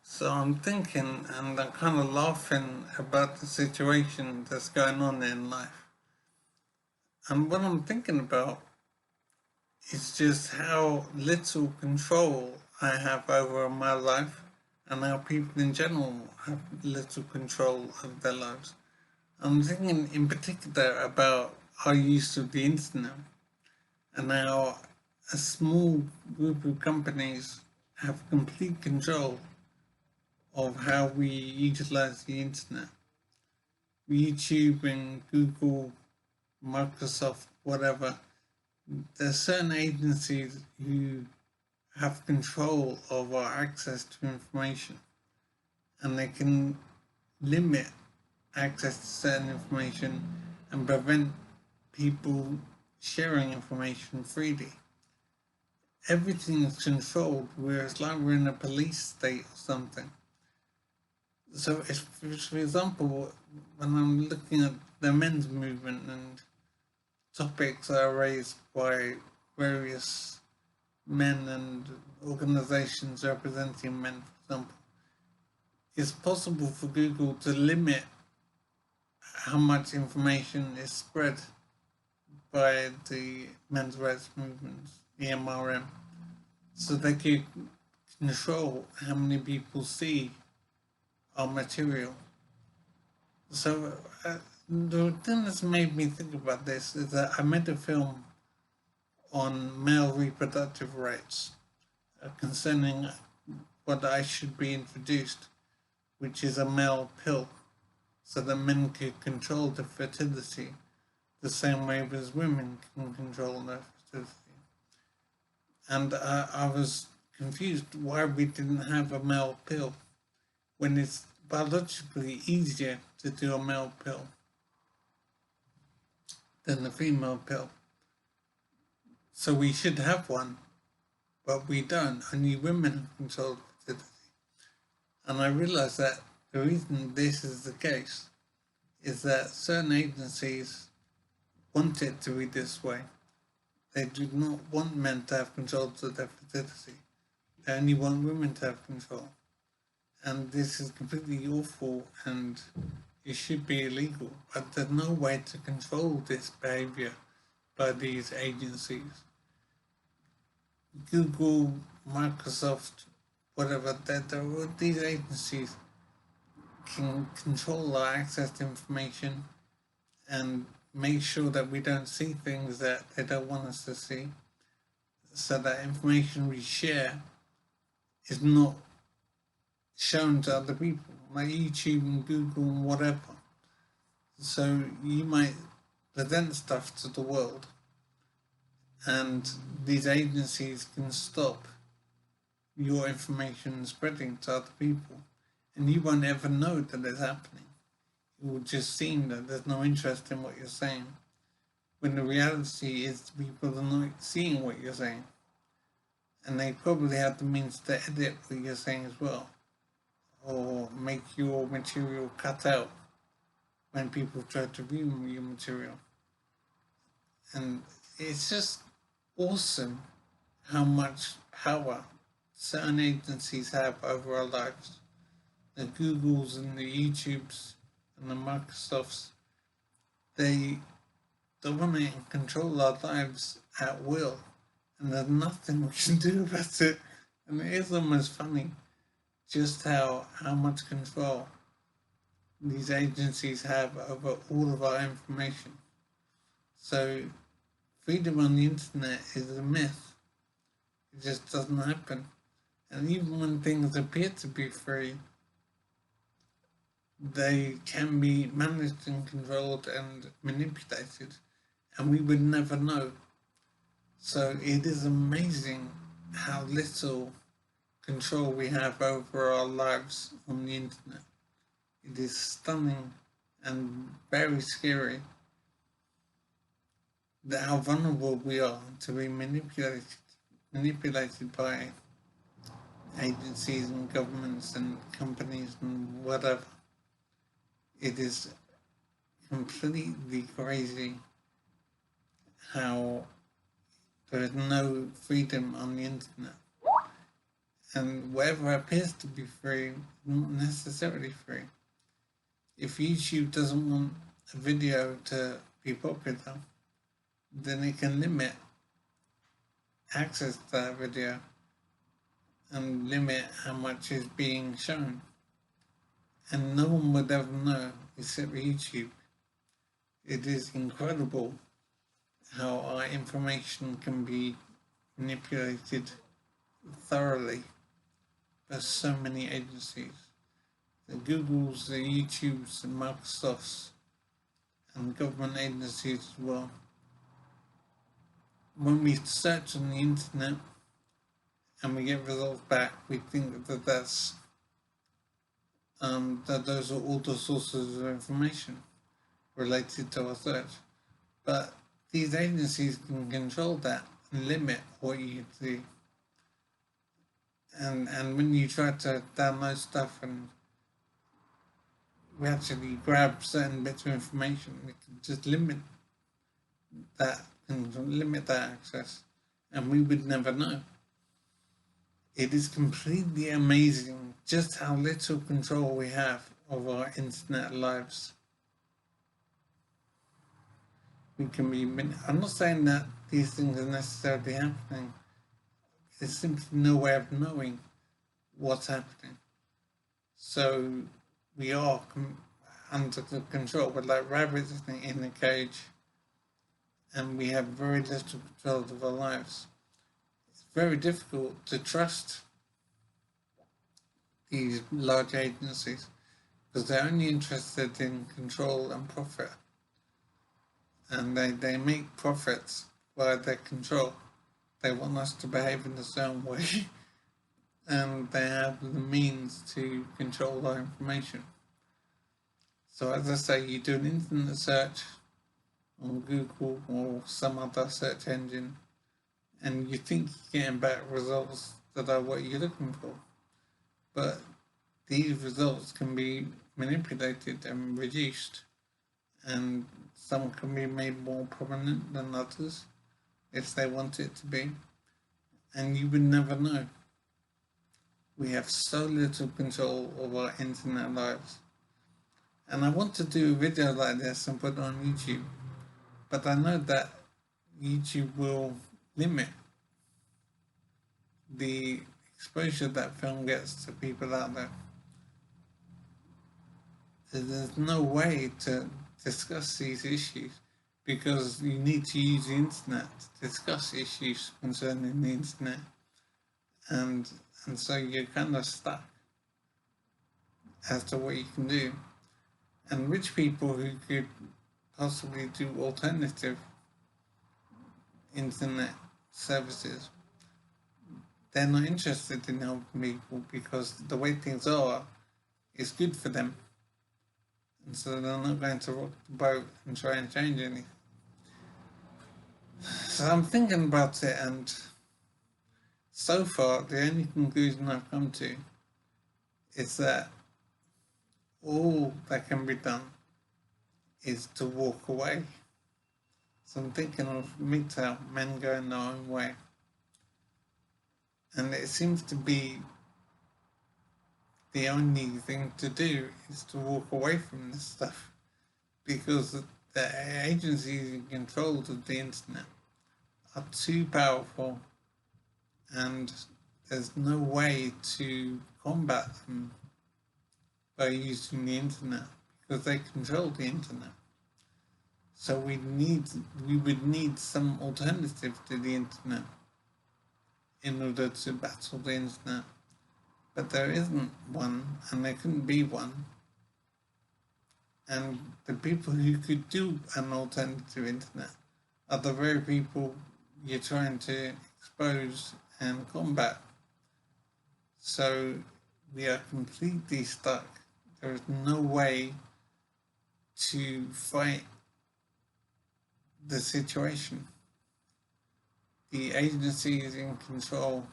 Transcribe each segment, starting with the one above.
So I'm thinking and I'm kind of laughing about the situation that's going on in life. And what I'm thinking about is just how little control I have over my life and how people in general have little control of their lives. I'm thinking in particular about our use of the internet and how a small group of companies have complete control of how we utilize the internet. YouTube and Google, Microsoft, whatever, there's certain agencies who have control of our access to information and they can limit access to certain information and prevent people sharing information freely. Everything is controlled, whereas like we're in a police state or something. So, if, for example, when I'm looking at the men's movement and topics are raised by various men and organizations representing men, for example, it's possible for Google to limit how much information is spread by the men's rights movements, the MRM, so they can control how many people see our material. So the thing that's made me think about this is that I made a film on male reproductive rights concerning what I should be introduced, which is a male pill, so that men can control their fertility the same way as women can control their fertility. And I was confused why we didn't have a male pill when it's biologically easier to do a male pill than a female pill. So we should have one, but we don't. Only women control fertility. And I realized that the reason this is the case is that certain agencies want it to be this way. They do not want men to have control of their fertility. They only want women to have control. And this is completely awful and it should be illegal. But there's no way to control this behavior by these agencies. Google, Microsoft, whatever, these agencies can control our access to information and make sure that we don't see things that they don't want us to see, so that information we share is not shown to other people, like YouTube and Google and whatever. So you might present stuff to the world and these agencies can stop your information spreading to other people and you won't ever know that it's happening. It will just seem that there's no interest in what you're saying, when the reality is people are not seeing what you're saying. And they probably have the means to edit what you're saying as well, or make your material cut out when people try to view your material. And it's just awesome how much power certain agencies have over our lives. The Googles and the YouTubes and the Microsofts, they dominate and control our lives at will, and there's nothing we can do about it. And it is almost funny just how much control these agencies have over all of our information. So freedom on the internet is a myth. It just doesn't happen. And even when things appear to be free, they can be managed and controlled and manipulated, and we would never know. So it is amazing how little control we have over our lives on the internet. It is stunning and very scary that how vulnerable we are to be manipulated by agencies and governments and companies and whatever. It is completely crazy how there is no freedom on the internet. And whatever appears to be free is not necessarily free. If YouTube doesn't want a video to be popular, then it can limit access to that video and limit how much is being shown. And no one would ever know except YouTube. It is incredible how our information can be manipulated thoroughly by so many agencies. The Googles, the YouTubes, the Microsofts, and government agencies as well. When we search on the internet and we get results back, we think that that those are all the sources of information related to our search. But these agencies can control that and limit what you can see. And when you try to download stuff and we actually grab certain bits of information, it can just limit that access, and we would never know. It is completely amazing just how little control we have of our internet lives. We can be. I'm not saying that these things are necessarily happening. There's simply no way of knowing what's happening. So we are under the control. We're like rabbits in a cage, and we have very little control of our lives. It's very difficult to trust these large agencies because they're only interested in control and profit. And they make profits by their control. They want us to behave in a certain way, and they have the means to control our information. So as I say, you do an internet search on Google or some other search engine, and you think you're getting back results that are what you're looking for. But these results can be manipulated and reduced, and some can be made more prominent than others if they want it to be, and you would never know. We have so little control of our internet lives. And I want to do a video like this and put it on YouTube, but I know that YouTube will limit the exposure that film gets to people out there. There's no way to discuss these issues because you need to use the internet to discuss issues concerning the internet, and so you're kind of stuck as to what you can do. And rich people who could possibly do alternative internet services, they're not interested in helping people because the way things are is good for them. And so they're not going to rock the boat and try and change anything. So I'm thinking about it, and so far the only conclusion I've come to is that all that can be done is to walk away. So I'm thinking of MGTOW, men going their own way. And it seems to be the only thing to do is to walk away from this stuff, because the agencies in control of the internet are too powerful, and there's no way to combat them by using the internet because they control the internet. So we would need some alternative to the internet in order to battle the internet. But there isn't one, and there couldn't be one. And the people who could do an alternative internet are the very people you're trying to expose and combat. So we are completely stuck. There is no way to fight the situation. The agencies in control,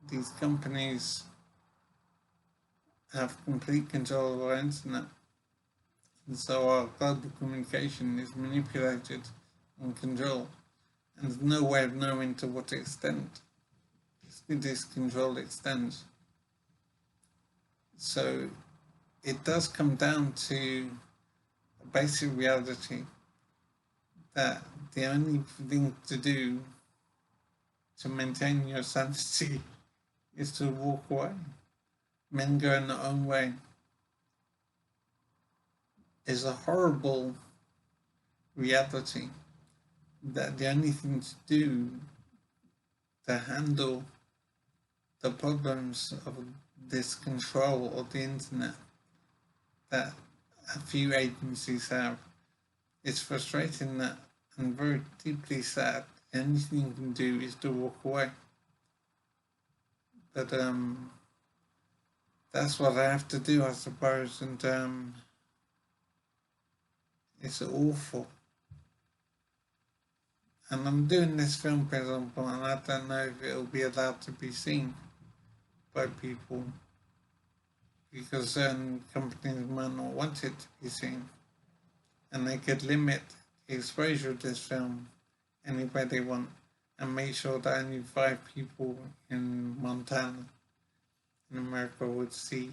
these companies have complete control of our internet. And so our global communication is manipulated and controlled. And there's no way of knowing to what extent it's to this control extends. So it does come down to a basic reality that the only thing to do to maintain your sanity is to walk away. Men going their own way is a horrible reality that the only thing to do to handle the problems of this control of the internet that a few agencies have. It's frustrating that and very deeply sad. The only thing you can do is to walk away. But that's what I have to do, I suppose, and it's awful. And I'm doing this film, for example, and I don't know if it'll be allowed to be seen by people because certain companies might not want it to be seen. And they could limit the exposure of this film any way they want and make sure that only 5 people in Montana, in America, would see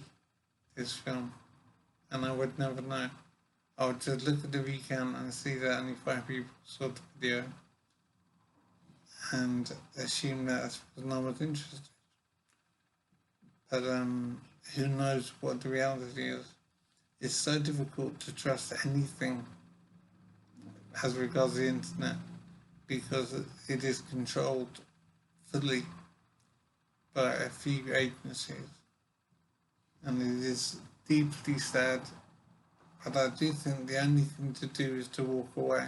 this film. And I would never know. I would just look at the recount and see that only 5 people saw the video and assume that no one was interested. But who knows what the reality is? It's so difficult to trust anything as regards the internet because it is controlled fully by a few agencies. And it is deeply sad, but I do think the only thing to do is to walk away.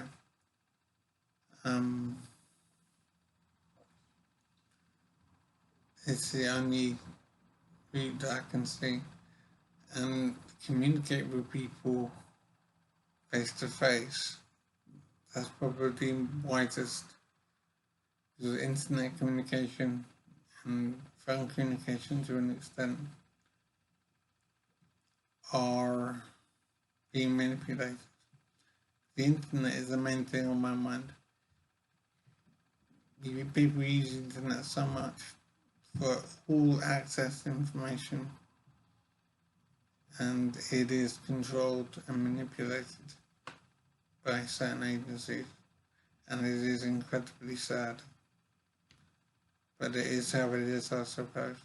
It's the only route that I can see. And communicate with people face to face. That's probably wisest. Because internet communication and phone communication to an extent are being manipulated. The internet is the main thing on my mind. People use the internet so much for all access to information, and it is controlled and manipulated by certain agencies, and it is incredibly sad. But it is how it is, I suppose.